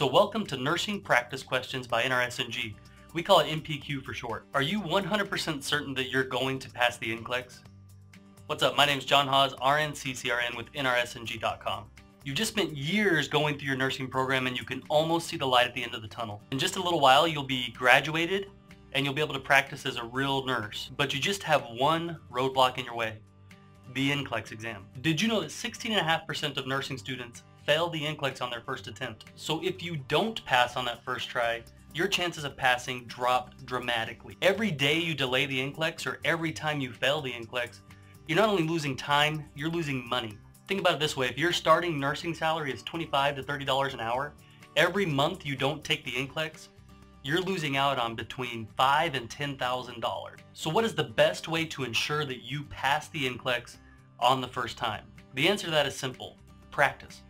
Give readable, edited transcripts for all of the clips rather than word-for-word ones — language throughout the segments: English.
So welcome to Nursing Practice Questions by NRSNG. We call it NPQ for short. Are you 100% certain that you're going to pass the NCLEX? What's up? My name is John Hawes, RN CCRN with NRSNG.com. You've just spent years going through your nursing program and you can almost see the light at the end of the tunnel. In just a little while you'll be graduated and you'll be able to practice as a real nurse. But you just have one roadblock in your way, the NCLEX exam. Did you know that 16.5% of nursing students fail the NCLEX on their first attempt? So if you don't pass on that first try, your chances of passing drop dramatically. Every day you delay the NCLEX or every time you fail the NCLEX, you're not only losing time, you're losing money. Think about it this way, if your starting nursing salary is $25 to $30 an hour, every month you don't take the NCLEX, you're losing out on between $5,000 and $10,000. So what is the best way to ensure that you pass the NCLEX on the first time? The answer to that is simple: practice.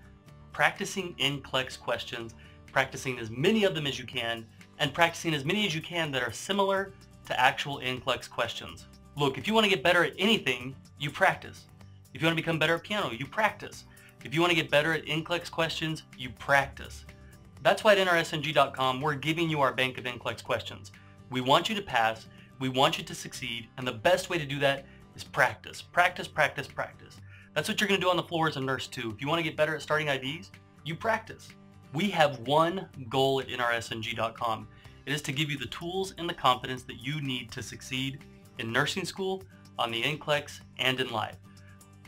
Practicing NCLEX questions, practicing as many of them as you can, and practicing as many as you can that are similar to actual NCLEX questions. Look, if you want to get better at anything, you practice. If you want to become better at piano, you practice. If you want to get better at NCLEX questions, you practice. That's why at NRSNG.com we're giving you our bank of NCLEX questions. We want you to pass, we want you to succeed, and the best way to do that is practice. Practice, practice, practice. That's what you're going to do on the floor as a nurse too. If you want to get better at starting IVs, you practice. We have one goal at NRSNG.com. It is to give you the tools and the confidence that you need to succeed in nursing school, on the NCLEX, and in life.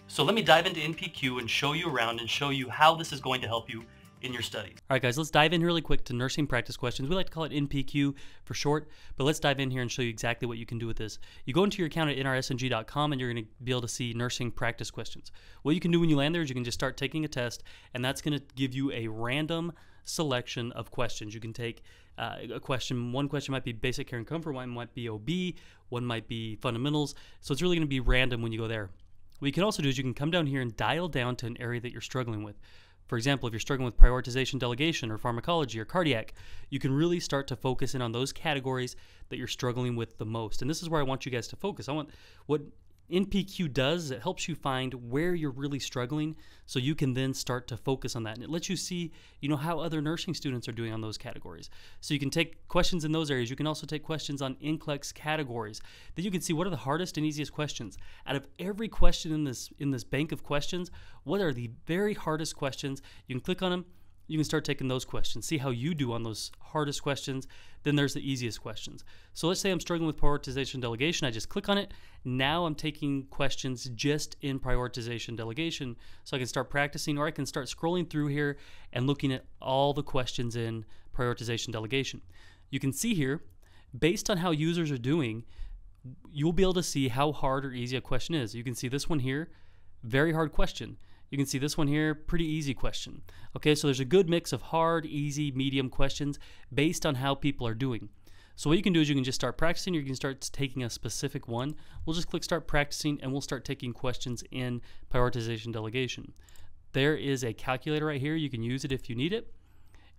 So let me dive into NPQ and show you around and show you how this is going to help you in your studies. All right guys, let's dive in really quick to nursing practice questions. We like to call it NPQ for short, but let's dive in here and show you exactly what you can do with this. You go into your account at NRSNG.com and you're going to be able to see nursing practice questions. What you can do when you land there is you can just start taking a test, and that's going to give you a random selection of questions. You can take a question. One question might be basic care and comfort, one might be OB, one might be fundamentals. So it's really going to be random when you go there. What you can also do is you can come down here and dial down to an area that you're struggling with. For example, if you're struggling with prioritization delegation or pharmacology or cardiac, you can really start to focus in on those categories that you're struggling with the most. And this is where I want you guys to focus. What NPQ does is it helps you find where you're really struggling so you can then start to focus on that. And it lets you see, how other nursing students are doing on those categories. So you can take questions in those areas. You can also take questions on NCLEX categories. Then you can see what are the hardest and easiest questions. Out of every question in this bank of questions, what are the very hardest questions? You can click on them. You can start taking those questions, see how you do on those hardest questions. Then there's the easiest questions. So let's say I'm struggling with prioritization delegation. I just click on it. Now I'm taking questions just in prioritization delegation. So I can start practicing, or I can start scrolling through here and looking at all the questions in prioritization delegation. You can see here, based on how users are doing, you'll be able to see how hard or easy a question is. You can see this one here, very hard question. You can see this one here, pretty easy question. Okay, so there's a good mix of hard, easy, medium questions based on how people are doing. So what you can do is you can just start practicing, or you can start taking a specific one. We'll just click start practicing and we'll start taking questions in prioritization delegation. There is a calculator right here. You can use it if you need it.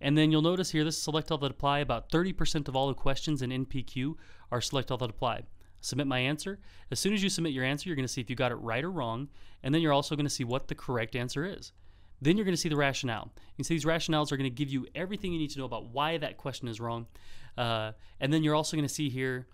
And then you'll notice here, this is select all that apply. About 30% of all the questions in NPQ are select all that apply. Submit my answer. As soon as you submit your answer, you're going to see if you got it right or wrong, and then you're also going to see what the correct answer is. Then you're going to see the rationale. You can see these rationales are going to give you everything you need to know about why that question is wrong. And then you're also going to see here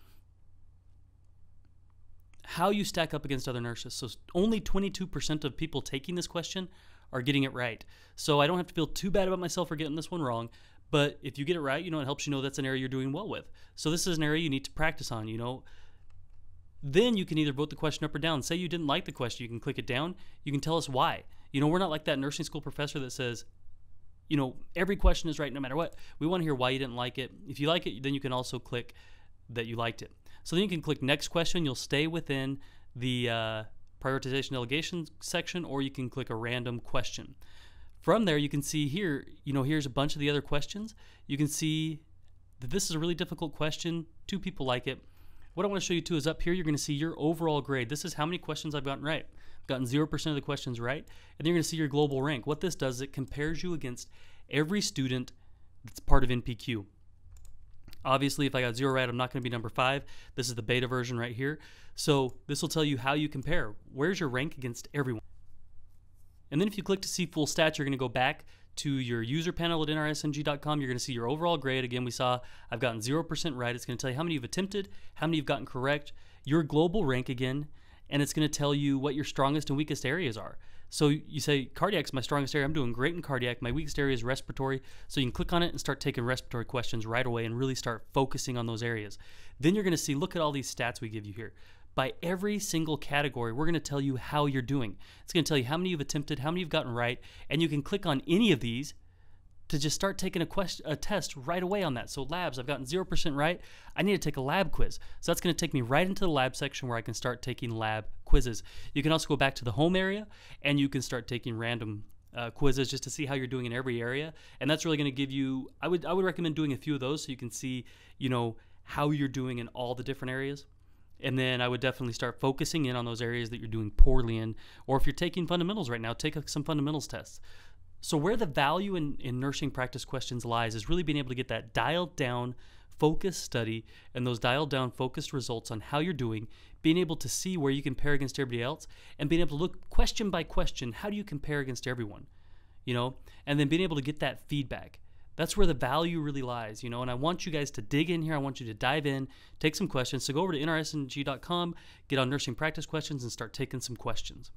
how you stack up against other nurses. So only 22% of people taking this question are getting it right. So I don't have to feel too bad about myself for getting this one wrong. But if you get it right, it helps you know that's an area you're doing well with. So this is an area you need to practice on, Then you can either vote the question up or down. Say you didn't like the question, you can click it down. You can tell us why. We're not like that nursing school professor that says, every question is right no matter what. We want to hear why you didn't like it. If you like it, then you can also click that you liked it. So then you can click next question. You'll stay within the prioritization delegation section, or you can click a random question. From there, you can see here, here's a bunch of the other questions. You can see that this is a really difficult question. 2 people like it. What I want to show you too is up here, you're going to see your overall grade. This is how many questions I've gotten right. I've gotten 0% of the questions right. And then you're going to see your global rank. What this does is it compares you against every student that's part of NPQ. Obviously, if I got 0 right, I'm not going to be number 5. This is the beta version right here. So this will tell you how you compare. Where's your rank against everyone? And then if you click to see full stats, you're going to go back to your user panel at NRSNG.com. You're going to see your overall grade. Again, we saw I've gotten 0% right. It's going to tell you how many you've attempted, how many you've gotten correct, your global rank again, and it's going to tell you what your strongest and weakest areas are. So you say, cardiac's my strongest area. I'm doing great in cardiac. My weakest area is respiratory. So you can click on it and start taking respiratory questions right away and really start focusing on those areas. Then you're going to see, look at all these stats we give you here. By every single category, we're going to tell you how you're doing. It's going to tell you how many you've attempted, how many you've gotten right, and you can click on any of these to just start taking a test right away on that. So labs, I've gotten 0% right. I need to take a lab quiz. So that's going to take me right into the lab section where I can start taking lab quizzes. You can also go back to the home area and you can start taking random quizzes just to see how you're doing in every area. And that's really going to give you, I would recommend doing a few of those so you can see, how you're doing in all the different areas. And then I would definitely start focusing in on those areas that you're doing poorly in. Or if you're taking fundamentals right now, take some fundamentals tests. So where the value in nursing practice questions lies is really being able to get that dialed down, focused study and those dialed down, focused results on how you're doing, being able to see where you compare against everybody else, and being able to look question by question, how do you compare against everyone? And then being able to get that feedback. That's where the value really lies, and I want you guys to dig in here. I want you to dive in, take some questions. So go over to nrsng.com, get on nursing practice questions, and start taking some questions.